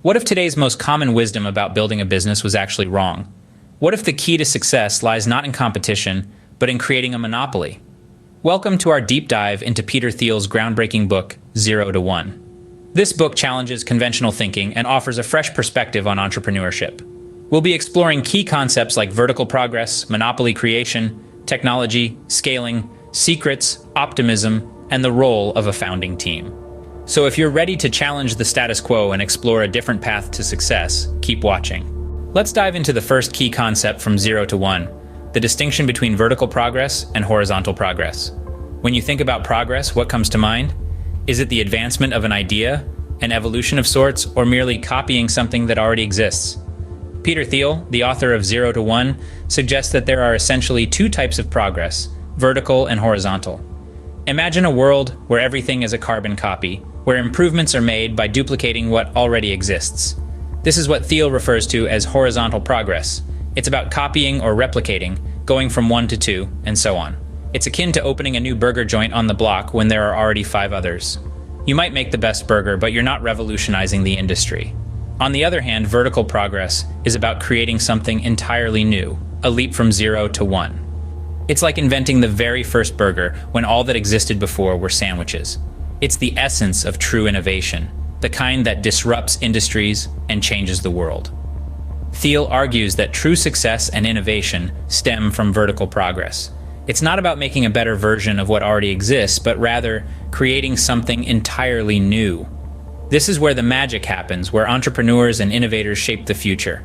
What if today's most common wisdom about building a business was actually wrong? What if the key to success lies not in competition, but in creating a monopoly? Welcome to our deep dive into Peter Thiel's groundbreaking book, 0 to 1. This book challenges conventional thinking and offers a fresh perspective on entrepreneurship. We'll be exploring key concepts like vertical progress, monopoly creation, technology, scaling, secrets, optimism, and the role of a founding team. So if you're ready to challenge the status quo and explore a different path to success, keep watching. Let's dive into the first key concept from 0 to 1, the distinction between vertical progress and horizontal progress. When you think about progress, what comes to mind? Is it the advancement of an idea, an evolution of sorts, or merely copying something that already exists? Peter Thiel, the author of 0 to 1, suggests that there are essentially two types of progress, vertical and horizontal. Imagine a world where everything is a carbon copy, where improvements are made by duplicating what already exists. This is what Thiel refers to as horizontal progress. It's about copying or replicating, going from 1 to 2, and so on. It's akin to opening a new burger joint on the block when there are already 5 others. You might make the best burger, but you're not revolutionizing the industry. On the other hand, vertical progress is about creating something entirely new, a leap from 0 to 1. It's like inventing the very first burger when all that existed before were sandwiches. It's the essence of true innovation, the kind that disrupts industries and changes the world. Thiel argues that true success and innovation stem from vertical progress. It's not about making a better version of what already exists, but rather creating something entirely new. This is where the magic happens, where entrepreneurs and innovators shape the future.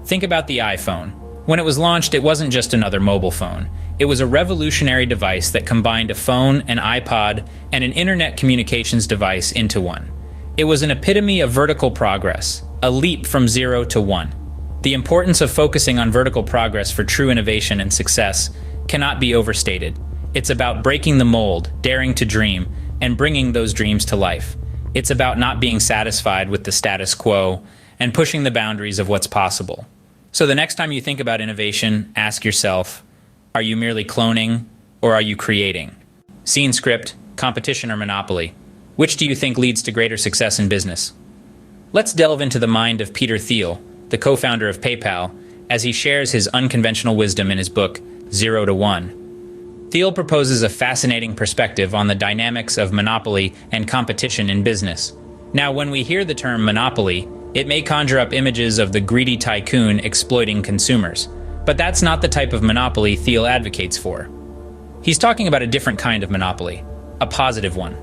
Think about the iPhone. When it was launched, it wasn't just another mobile phone. It was a revolutionary device that combined a phone, an iPod, and an internet communications device into one. It was an epitome of vertical progress, a leap from 0 to 1. The importance of focusing on vertical progress for true innovation and success cannot be overstated. It's about breaking the mold, daring to dream, and bringing those dreams to life. It's about not being satisfied with the status quo and pushing the boundaries of what's possible. So the next time you think about innovation, ask yourself, are you merely cloning or are you creating? Scene script, competition, or monopoly? Which do you think leads to greater success in business? Let's delve into the mind of Peter Thiel, the co-founder of PayPal, as he shares his unconventional wisdom in his book, 0 to 1. Thiel proposes a fascinating perspective on the dynamics of monopoly and competition in business. Now, when we hear the term monopoly, it may conjure up images of the greedy tycoon exploiting consumers. But that's not the type of monopoly Thiel advocates for. He's talking about a different kind of monopoly, a positive one.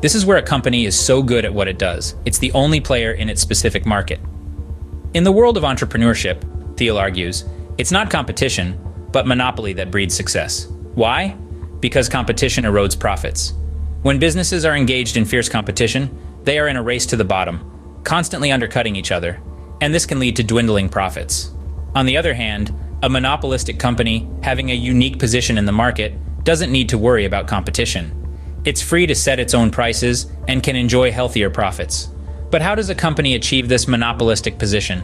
This is where a company is so good at what it does, it's the only player in its specific market. In the world of entrepreneurship, Thiel argues, it's not competition, but monopoly that breeds success. Why? Because competition erodes profits. When businesses are engaged in fierce competition, they are in a race to the bottom, constantly undercutting each other, and this can lead to dwindling profits. On the other hand, a monopolistic company having a unique position in the market doesn't need to worry about competition. It's free to set its own prices and can enjoy healthier profits. But how does a company achieve this monopolistic position?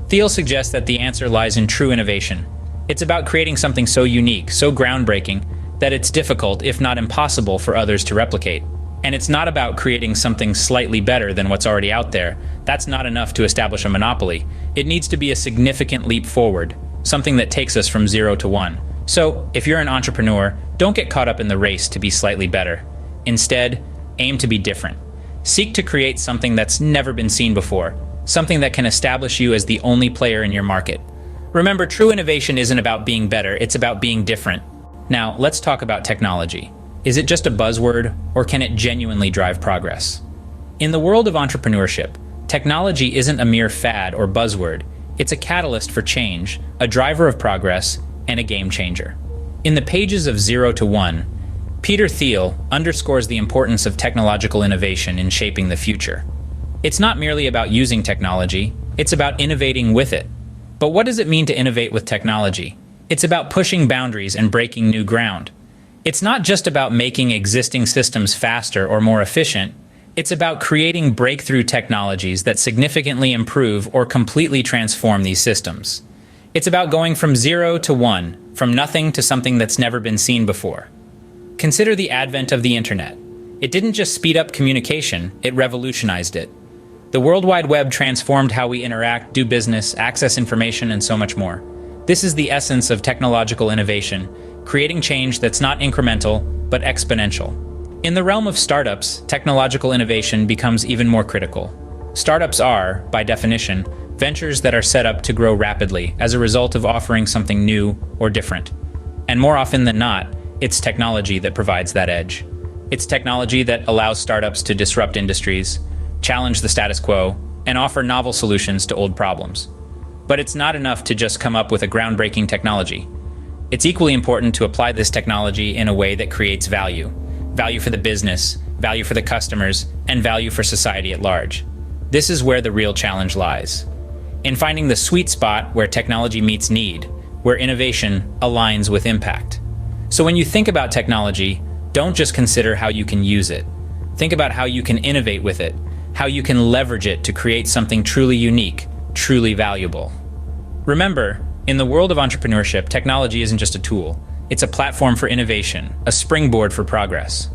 Thiel suggests that the answer lies in true innovation. It's about creating something so unique, so groundbreaking, that it's difficult, if not impossible, for others to replicate. And it's not about creating something slightly better than what's already out there. That's not enough to establish a monopoly. It needs to be a significant leap forward, something that takes us from 0 to 1. So, if you're an entrepreneur, don't get caught up in the race to be slightly better. Instead, aim to be different. Seek to create something that's never been seen before, something that can establish you as the only player in your market. Remember, true innovation isn't about being better, it's about being different. Now, let's talk about technology. Is it just a buzzword, or can it genuinely drive progress? In the world of entrepreneurship, technology isn't a mere fad or buzzword. It's a catalyst for change, a driver of progress, and a game changer. In the pages of 0 to 1, Peter Thiel underscores the importance of technological innovation in shaping the future. It's not merely about using technology, it's about innovating with it. But what does it mean to innovate with technology? It's about pushing boundaries and breaking new ground. It's not just about making existing systems faster or more efficient. It's about creating breakthrough technologies that significantly improve or completely transform these systems. It's about going from 0 to 1, from nothing to something that's never been seen before. Consider the advent of the internet. It didn't just speed up communication, it revolutionized it. The World Wide Web transformed how we interact, do business, access information, and so much more. This is the essence of technological innovation, creating change that's not incremental, but exponential. In the realm of startups, technological innovation becomes even more critical. Startups are, by definition, ventures that are set up to grow rapidly as a result of offering something new or different. And more often than not, it's technology that provides that edge. It's technology that allows startups to disrupt industries, challenge the status quo, and offer novel solutions to old problems. But it's not enough to just come up with a groundbreaking technology. It's equally important to apply this technology in a way that creates value. Value for the business, value for the customers, and value for society at large. This is where the real challenge lies. In finding the sweet spot where technology meets need, where innovation aligns with impact. So when you think about technology, don't just consider how you can use it. Think about how you can innovate with it, how you can leverage it to create something truly unique, truly valuable. Remember, in the world of entrepreneurship, technology isn't just a tool. It's a platform for innovation, a springboard for progress.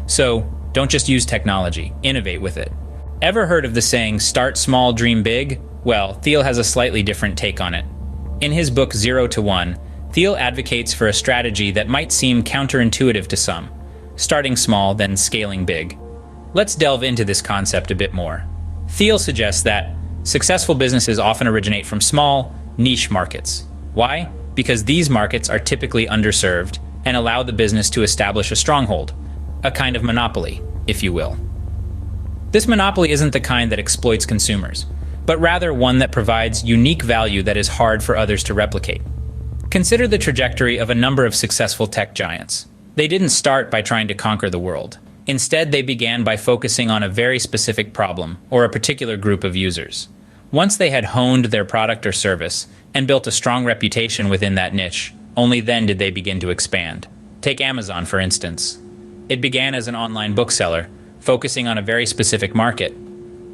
So, don't just use technology, innovate with it. Ever heard of the saying, start small, dream big? Well, Thiel has a slightly different take on it. In his book 0 to 1, Thiel advocates for a strategy that might seem counterintuitive to some, starting small, then scaling big. Let's delve into this concept a bit more. Thiel suggests that successful businesses often originate from small, niche markets. Why? Because these markets are typically underserved and allow the business to establish a stronghold, a kind of monopoly, if you will. This monopoly isn't the kind that exploits consumers, but rather one that provides unique value that is hard for others to replicate. Consider the trajectory of a number of successful tech giants. They didn't start by trying to conquer the world. Instead, they began by focusing on a very specific problem or a particular group of users. Once they had honed their product or service and built a strong reputation within that niche, only then did they begin to expand. Take Amazon, for instance. It began as an online bookseller, focusing on a very specific market.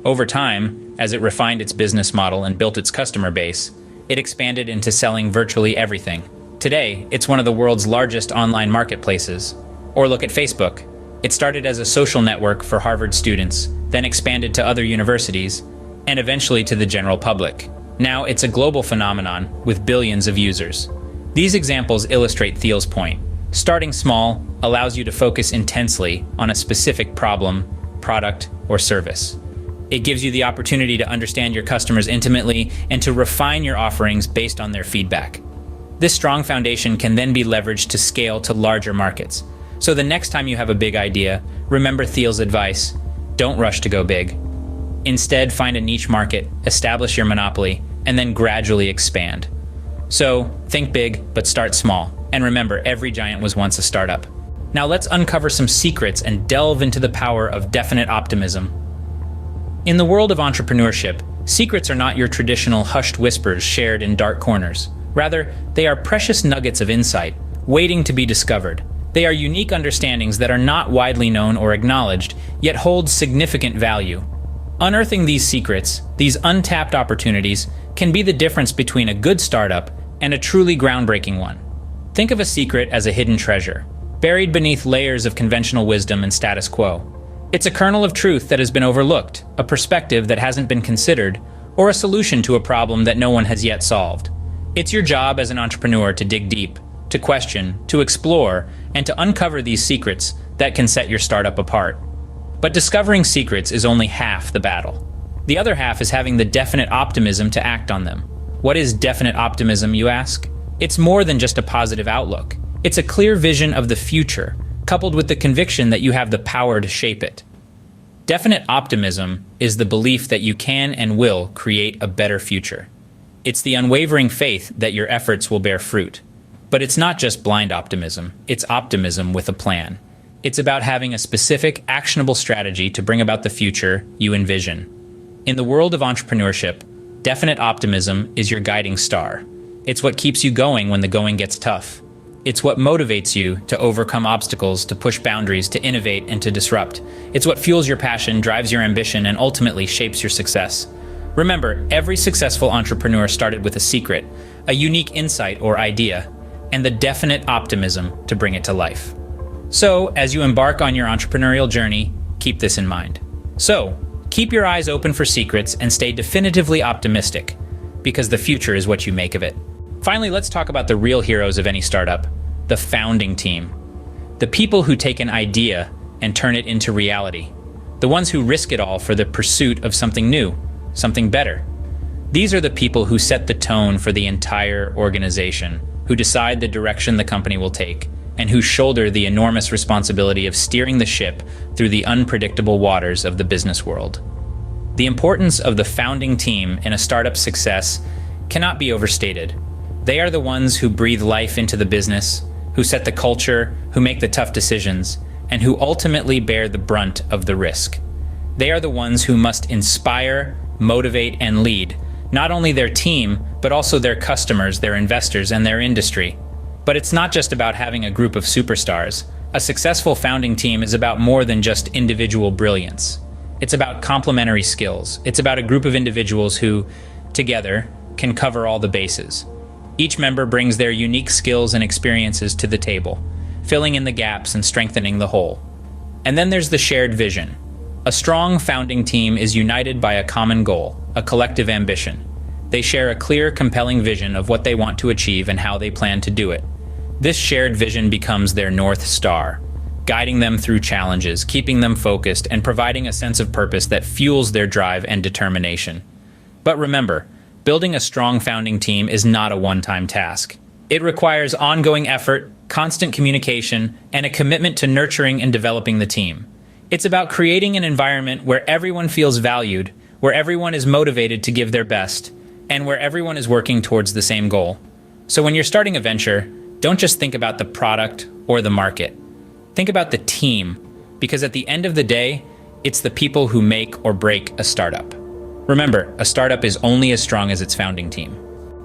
Over time, as it refined its business model and built its customer base, it expanded into selling virtually everything. Today, it's one of the world's largest online marketplaces. Or look at Facebook. It started as a social network for Harvard students, then expanded to other universities, and eventually to the general public. Now it's a global phenomenon with billions of users. These examples illustrate Thiel's point. Starting small allows you to focus intensely on a specific problem, product, or service. It gives you the opportunity to understand your customers intimately and to refine your offerings based on their feedback. This strong foundation can then be leveraged to scale to larger markets. So the next time you have a big idea, remember Thiel's advice: don't rush to go big. Instead, find a niche market, establish your monopoly, and then gradually expand. So, think big, but start small. And remember, every giant was once a startup. Now let's uncover some secrets and delve into the power of definite optimism. In the world of entrepreneurship, secrets are not your traditional hushed whispers shared in dark corners. Rather, they are precious nuggets of insight, waiting to be discovered. They are unique understandings that are not widely known or acknowledged, yet hold significant value. Unearthing these secrets, these untapped opportunities, can be the difference between a good startup and a truly groundbreaking one. Think of a secret as a hidden treasure, buried beneath layers of conventional wisdom and status quo. It's a kernel of truth that has been overlooked, a perspective that hasn't been considered, or a solution to a problem that no one has yet solved. It's your job as an entrepreneur to dig deep, to question, to explore, and to uncover these secrets that can set your startup apart. But discovering secrets is only half the battle. The other half is having the definite optimism to act on them. What is definite optimism, you ask? It's more than just a positive outlook. It's a clear vision of the future, coupled with the conviction that you have the power to shape it. Definite optimism is the belief that you can and will create a better future. It's the unwavering faith that your efforts will bear fruit. But it's not just blind optimism, it's optimism with a plan. It's about having a specific, actionable strategy to bring about the future you envision. In the world of entrepreneurship, definite optimism is your guiding star. It's what keeps you going when the going gets tough. It's what motivates you to overcome obstacles, to push boundaries, to innovate, and to disrupt. It's what fuels your passion, drives your ambition, and ultimately shapes your success. Remember, every successful entrepreneur started with a secret, a unique insight or idea, and the definite optimism to bring it to life. So, as you embark on your entrepreneurial journey, keep this in mind. So, Keep your eyes open for secrets and stay definitively optimistic, because the future is what you make of it. Finally, let's talk about the real heroes of any startup, the founding team. The people who take an idea and turn it into reality. The ones who risk it all for the pursuit of something new, something better. These are the people who set the tone for the entire organization, who decide the direction the company will take, and who shoulder the enormous responsibility of steering the ship through the unpredictable waters of the business world. The importance of the founding team in a startup's success cannot be overstated. They are the ones who breathe life into the business, who set the culture, who make the tough decisions, and who ultimately bear the brunt of the risk. They are the ones who must inspire, motivate, and lead, not only their team, but also their customers, their investors, and their industry. But it's not just about having a group of superstars. A successful founding team is about more than just individual brilliance. It's about complementary skills. It's about a group of individuals who, together, can cover all the bases. Each member brings their unique skills and experiences to the table, filling in the gaps and strengthening the whole. And then there's the shared vision. A strong founding team is united by a common goal, a collective ambition. They share a clear, compelling vision of what they want to achieve and how they plan to do it. This shared vision becomes their North Star, guiding them through challenges, keeping them focused, and providing a sense of purpose that fuels their drive and determination. But remember, building a strong founding team is not a one-time task. It requires ongoing effort, constant communication, and a commitment to nurturing and developing the team. It's about creating an environment where everyone feels valued, where everyone is motivated to give their best, and where everyone is working towards the same goal. So when you're starting a venture, don't just think about the product or the market. Think about the team, because at the end of the day, it's the people who make or break a startup. Remember, a startup is only as strong as its founding team.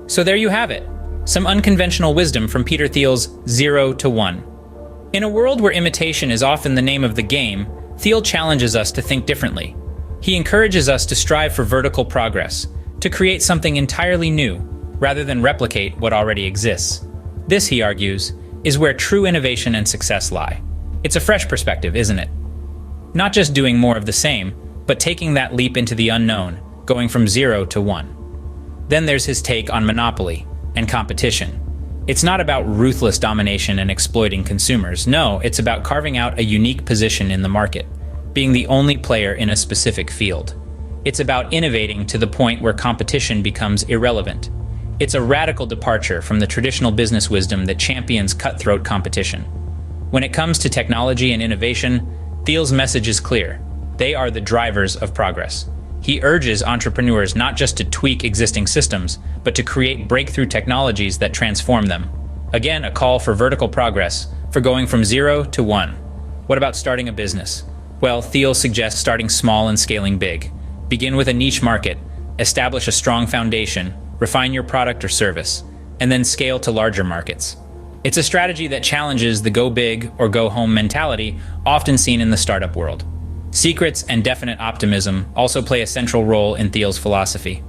So there you have it, some unconventional wisdom from Peter Thiel's 0 to 1. In a world where imitation is often the name of the game, Thiel challenges us to think differently. He encourages us to strive for vertical progress, to create something entirely new, rather than replicate what already exists. This, he argues, is where true innovation and success lie. It's a fresh perspective, isn't it? Not just doing more of the same, but taking that leap into the unknown, going from 0 to 1. Then there's his take on monopoly and competition. It's not about ruthless domination and exploiting consumers. No, it's about carving out a unique position in the market, being the only player in a specific field. It's about innovating to the point where competition becomes irrelevant. It's a radical departure from the traditional business wisdom that champions cutthroat competition. When it comes to technology and innovation, Thiel's message is clear. They are the drivers of progress. He urges entrepreneurs not just to tweak existing systems, but to create breakthrough technologies that transform them. Again, a call for vertical progress, for going from 0 to 1. What about starting a business? Well, Thiel suggests starting small and scaling big. Begin with a niche market, establish a strong foundation, refine your product or service, and then scale to larger markets. It's a strategy that challenges the go big or go home mentality often seen in the startup world. Secrets and definite optimism also play a central role in Thiel's philosophy.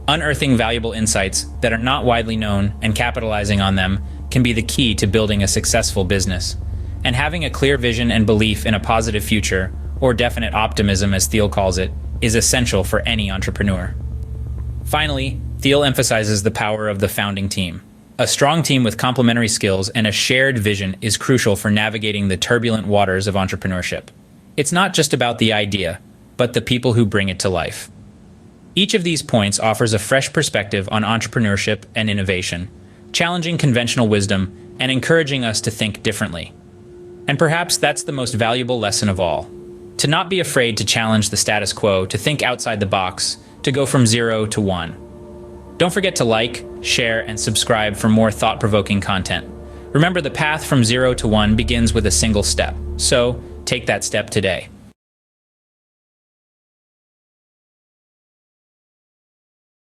Unearthing valuable insights that are not widely known and capitalizing on them can be the key to building a successful business. And having a clear vision and belief in a positive future, or definite optimism as Thiel calls it, is essential for any entrepreneur. Finally, Thiel emphasizes the power of the founding team. A strong team with complementary skills and a shared vision is crucial for navigating the turbulent waters of entrepreneurship. It's not just about the idea, but the people who bring it to life. Each of these points offers a fresh perspective on entrepreneurship and innovation, challenging conventional wisdom and encouraging us to think differently. And perhaps that's the most valuable lesson of all. To not be afraid to challenge the status quo, to think outside the box, to go from 0 to 1. Don't forget to like, share, and subscribe for more thought-provoking content. Remember, the path from 0 to 1 begins with a single step, so take that step today.